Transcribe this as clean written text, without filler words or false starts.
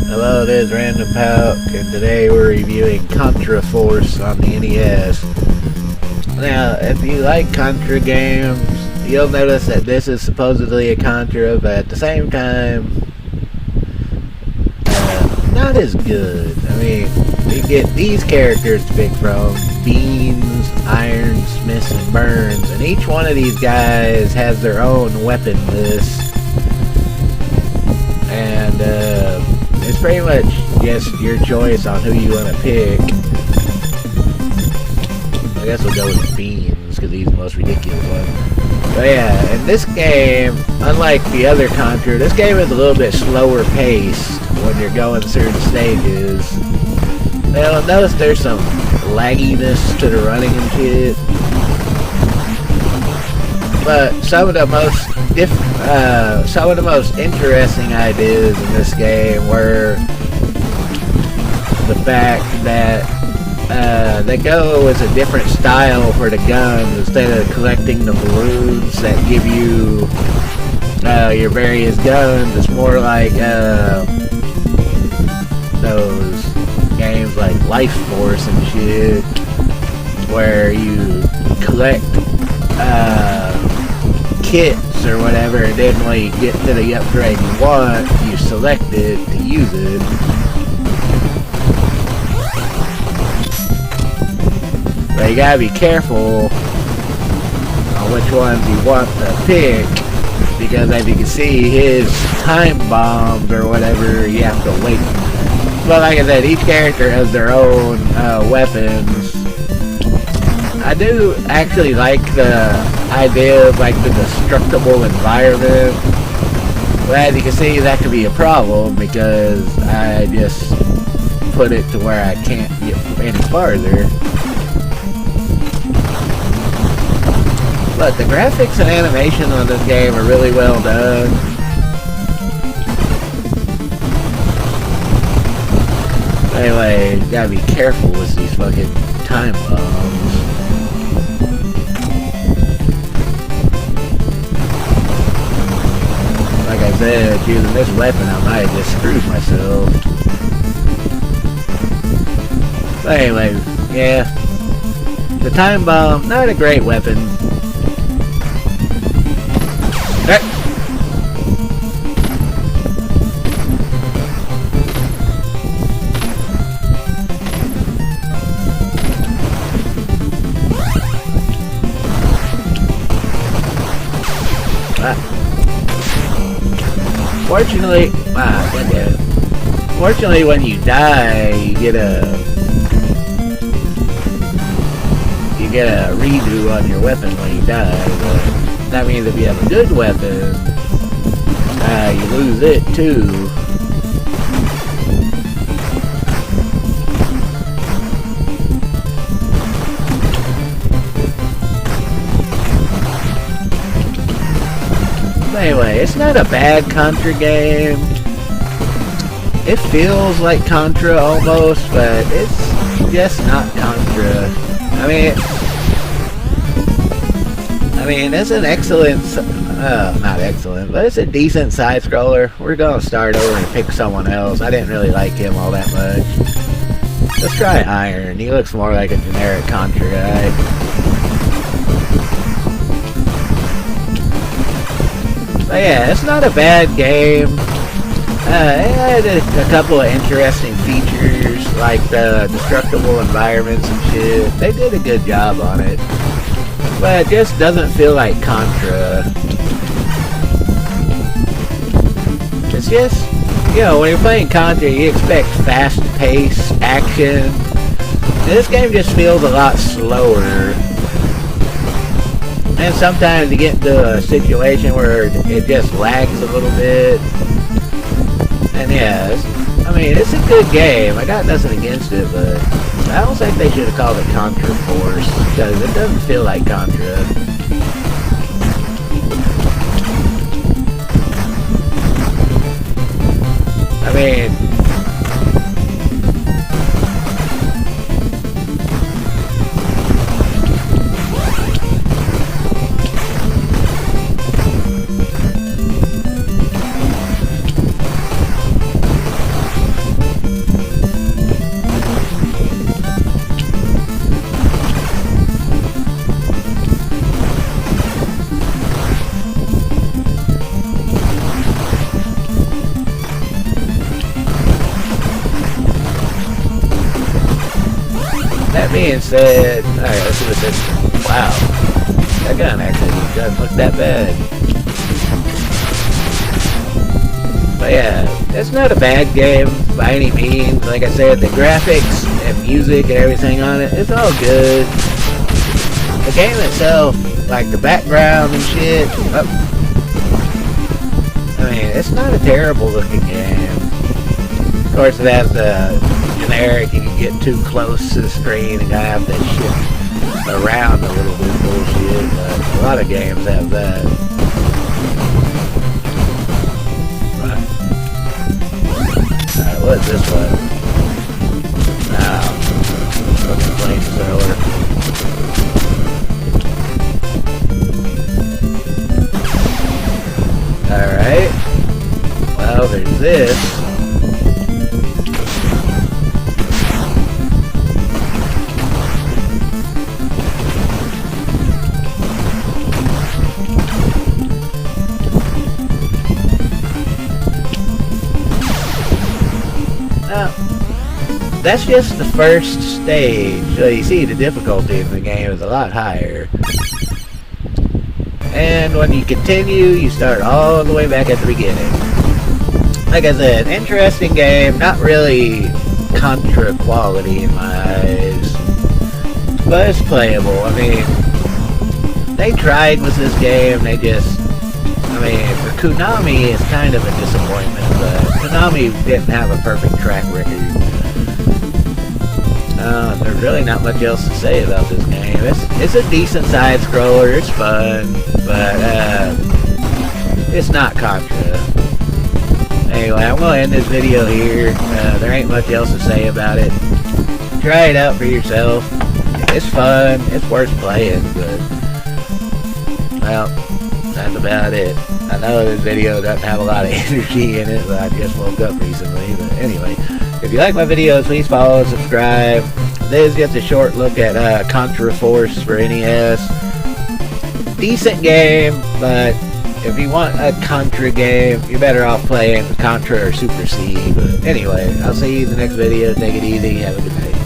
Hello, this is Random Pauk, and today we're reviewing Contra Force on the NES. Now, if you like Contra games, you'll notice that this is supposedly a Contra, but at the same time, not as good. I mean, you get these characters to pick from: Beans, Iron, Smiths, and Burns, and each one of these guys has their own weapon list. And, it's pretty much just your choice on who you want to pick. I guess we'll go with Beans, because he's the most ridiculous one. But yeah, in this game, unlike the other Contra, this game is a little bit slower paced when you're going through the stages. Now, notice there's some lagginess to the running and shit. But some of the most interesting ideas in this game were the fact that they go with a different style for the guns. Instead of collecting the balloons that give you your various guns, it's more like those games like Life Force and shit, where you collect kits or whatever, and then when you get to the upgrade you want, you select it to use it. But you gotta be careful on which ones you want to pick, because as you can see, his time bombs or whatever, you have to wait. But like I said, each character has their own weapons. I do actually like the idea of like the destructible environment. But as you can see, that could be a problem because I just put it to where I can't get any farther. But the graphics and animation on this game are really well done. Anyway, you gotta be careful with these fucking time bombs. Like I said, using this weapon, I might have just screwed myself. But anyway, yeah. The time bomb, not a great weapon. Fortunately, when you die, you get a redo on your weapon when you die. But that means if you have a good weapon, you lose it too. Anyway, it's not a bad Contra game. It feels like Contra almost, but it's just not Contra. I mean, it's an excellent, not excellent, but it's a decent side scroller. We're gonna start over and pick someone else. I didn't really like him all that much. Let's try Iron. He looks more like a generic Contra guy. But yeah, it's not a bad game. It had a couple of interesting features, like the destructible environments and shit. They did a good job on it. But it just doesn't feel like Contra. It's just, you know, when you're playing Contra, you expect fast-paced action. And this game just feels a lot slower. And sometimes you get into a situation where it just lags a little bit. And yeah, it's a good game. I got nothing against it, but I don't think they should have called it Contra Force, because it doesn't feel like Contra. I mean, being said, alright, let's see what this. Wow. That gun actually doesn't look that bad. But yeah, it's not a bad game by any means. Like I said, the graphics and music and everything on it, it's all good. The game itself, like the background and shit, I mean, it's not a terrible looking game. Of course, it has the generic, you can get too close to the screen and kind of have to shift around a little bit bullshit, but a lot of games have that. Alright, what's this one? Fucking flamethrower. Alright. Well, there's this. That's just the first stage. So you see the difficulty in the game is a lot higher. And when you continue, you start all the way back at the beginning. Like I said, interesting game, not really Contra quality in my eyes. But it's playable. I mean, they tried with this game, they just... I mean, for Konami, it's kind of a disappointment, but Konami didn't have a perfect track record. There's really not much else to say about this game. It's a decent side scroller, it's fun, but it's not Contra. Anyway, I'm going to end this video here. There ain't much else to say about it. Try it out for yourself. It's fun, it's worth playing, but well, that's about it. I know this video doesn't have a lot of energy in it, but I just woke up recently. But anyway, if you like my videos, please follow and subscribe. This is just a short look at Contra Force for NES. Decent game, but if you want a Contra game, you're better off playing Contra or Super C. But anyway, I'll see you in the next video. Take it easy. Have a good night.